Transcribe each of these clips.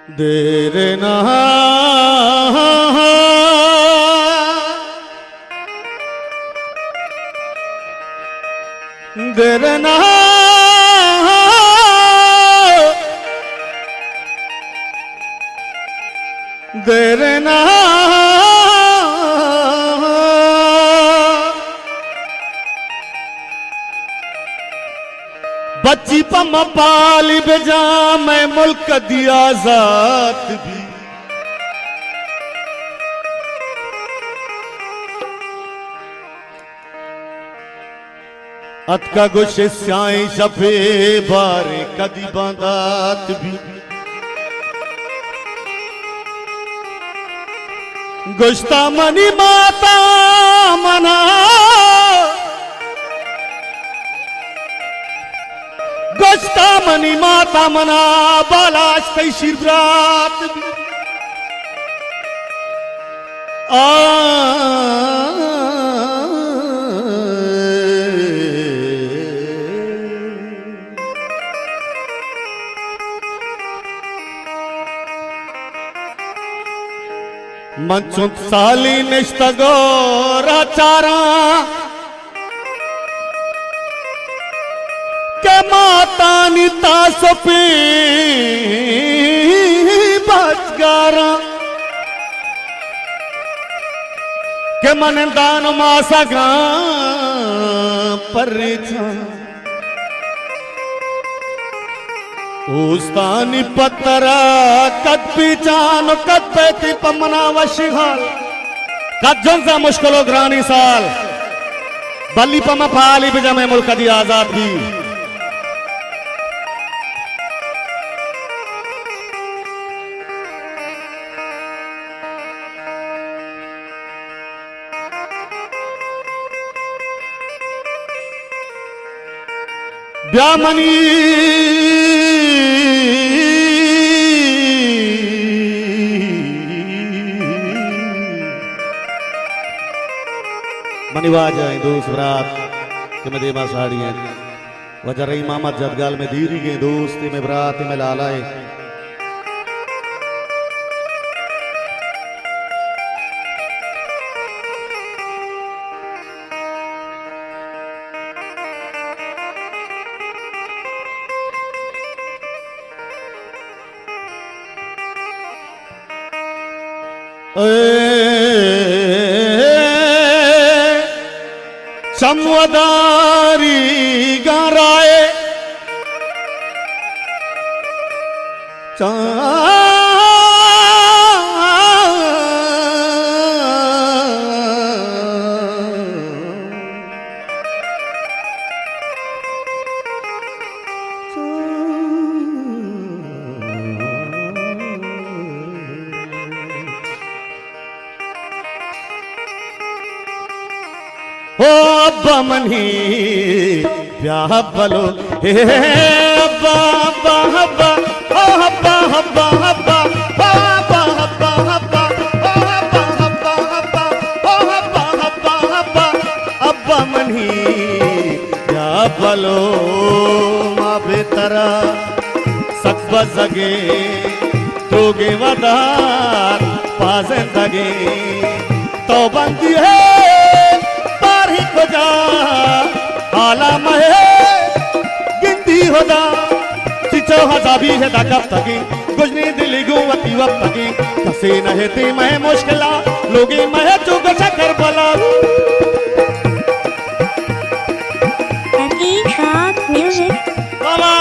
देर ना देर ना देर ना बच्ची पम पाली बेजा मैं मुल्क दिया जात भी अतका गुस्से स्याई शफे बारे कदी बांदात भी गुस्ता मनी माता मना गुस्ता मनी माता मना बालाश कई शिवरात मंचुत साली निष्ठगोरा चारा के माता निता सपी बचगारा के मन दान मासा गा परिचा उस्तानी पत्तरा कद पीचान कद पैती पमना वशिहाल कद जोंसा मुश्किलो ग्रानी साल बल्ली पमा फाली बिजा में मुल्क दी आजाद भी ब्यामनी मनीवाज दोस्त बरात के में देवा साड़ी है वजह रही मामद जदगाल में धीरी के दोस्ती में बरात में लालाए समवदारी गाराए ओ अब्बा मनी ब्याह बलो हे अब्बा अब्बा अब्बा ओ अब्बा अब्बा अब्बा अब्बा अब्बा अब्बा अब्बा अब्बा अब्बा ओ अब्बा अब्बा अब्बा अब्बा मनी ब्याह बलो मां बेतरा सकबा जगे तोगे वदार पाजे तगे तो बंदी है बजा आला महे गिंदी होदा चिचो हजाबी है दाकब तकी गुजनी दिली गुवती वब तकी कसे नहते मैं मुश्किला लोगे मैं चुग चकर बला म्यूजिक बाबा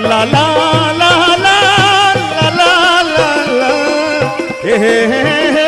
ला ला ला ला ला ला ला ला हे हे हे हे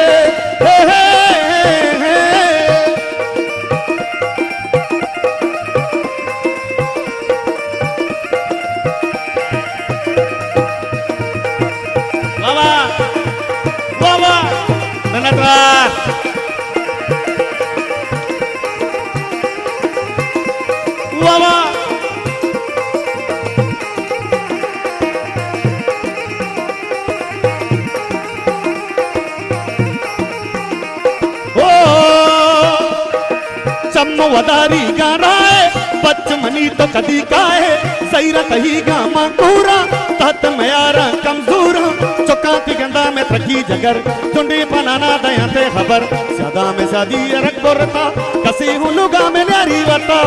वदारी गाना है बच्च मनी तो कदी का है तैरा तही गामा कोरा तत मयारा कमजोरा चौका की गंदा में त्रकी जगर चुंडी बनाना दया ते खबर ज्यादा में शादी रख बोरता कसी हूँ लुगा में न्यारी बता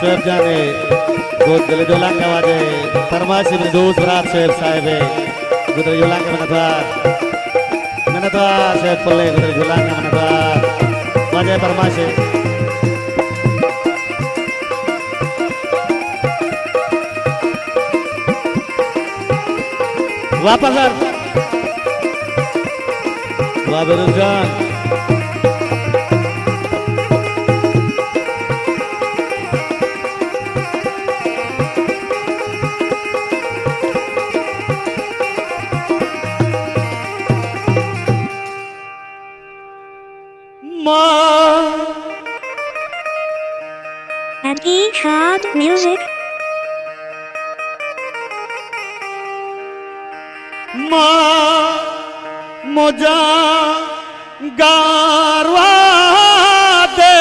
शेफ जाने गोद गले जोलांग वाजे फरमाइश में दोस्त रात शेफ साहब है गुदर जोलांग मनतवार शेफ पल्ले गुदर जोलांग मनतवार वाजे फरमाइश वापस वाबरुल जान At E-Hard Music. मोजा गारवा दे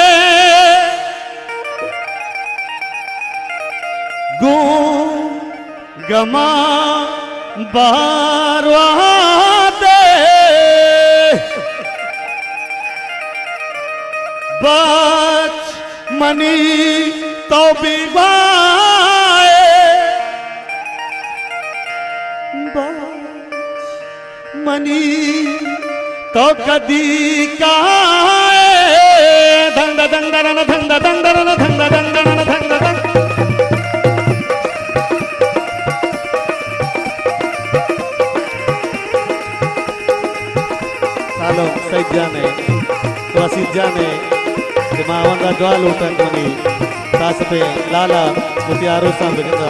गो गमा बारवा दे बच मनी तो बिगवाए मनी तो कदी काए धंग दंगरन धंग दंगरन धंग दंगरन धंग दंग सालो सैद जाने तो असीद जाने मावंदा ज्वाल उठन मनी तास पे लाला मुतियारो सा बिगड़ा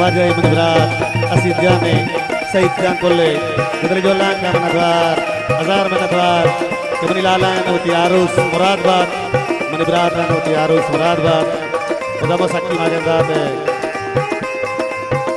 वाजह मनबरात असीद जाने सईद जान कोल्ले गुदरे जोलांग का मनद्वार हजार मनद्वार कमनी लाला नवती आरुस मुरादबाद मनबरात नवती आरुस मुरादबाद उदम सक्की माजंदात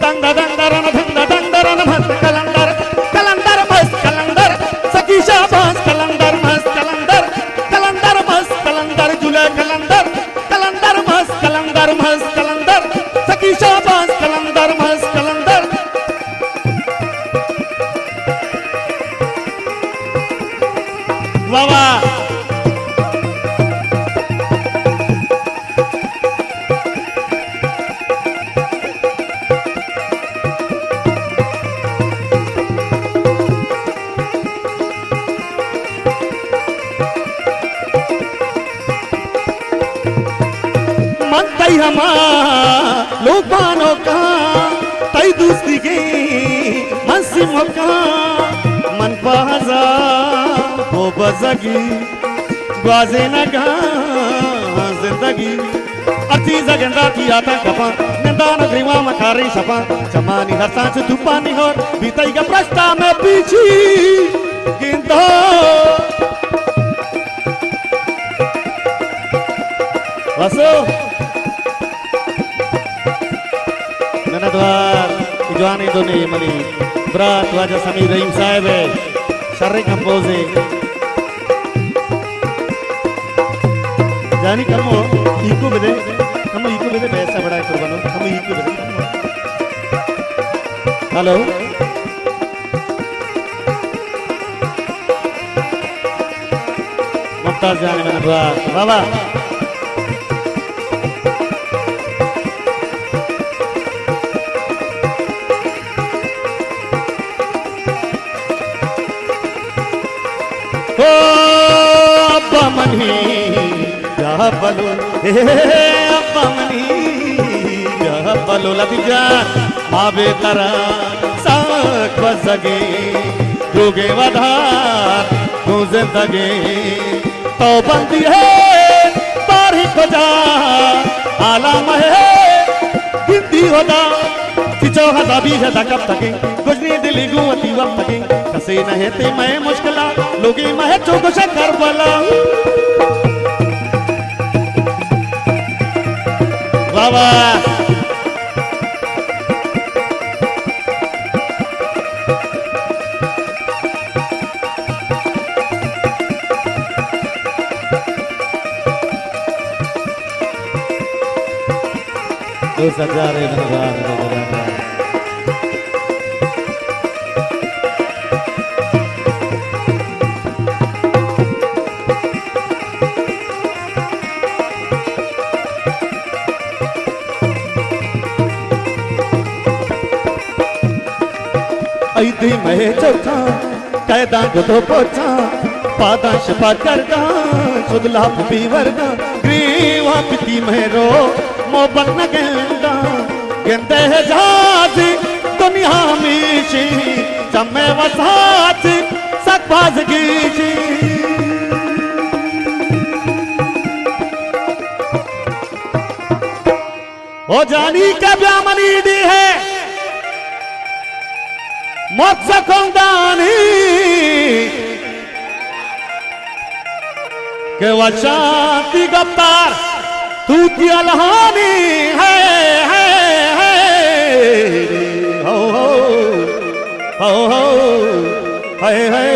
दंग दंगरन धंग दंगरन मस्त कलंदर कलंदर मस्त कलंदर सखी शाबाश कलंदर मस्त कलंदर कलंदर मस्त कलंदर जुले कलंदर कलंदर मस्त कलंदर मस्त कलंदर सखी शाबाश कलंदर मस्त कलंदर वाह वाह मन तई हमा लोकानो का तई दोस्ती के हंसी मौका मन पहजा वो बजगी ग्वाजे न गा जिंदगी अर्ची जगंदा की आता कपा नंदान ग्रीवा मखारी सपा चमानी हर सांच धुपानी होर बीतई का प्रस्ता में पीछी गिंदो वसो ननद्वार इजवानी दोने मनी बरात वाजा समीर रहीम साहब है शर्रे कंपोजे जानी कमो इको बेदे पैसा बड़ा है कुर्बानो हम इको बेदे हेलो मुमताज जाने ननद्वार बाबा अब्बा मनी या बलो अब्बा मनी या बलो लतिजान मावे तरा साक बसगे जोगे वधार तू जिंदगी तो बंदी है तारीख हो जा आलम है गिनती हो जा चिचो हजाबी है कब तके गुजनी दिली गुवती वक्त तके कसे न है ते मैं मुश्किला लोगी मैं चोको शकर बला वाह वाह तो सजा रे धनराज ऐदी महे चौथा कैदा गुदो पोचा पादा शपा करदा सुदला पुपी वरदा ग्रीवा पिती मेरो मोबन गेंदा गेंदे जाजी दुनिया मीशी चमे वसाच सकबाज गीची ओ जानी का ब्यामनी दी है मौत कौंदानी के वशांति गप्तार तू की अलहानी है हो हो हो हो है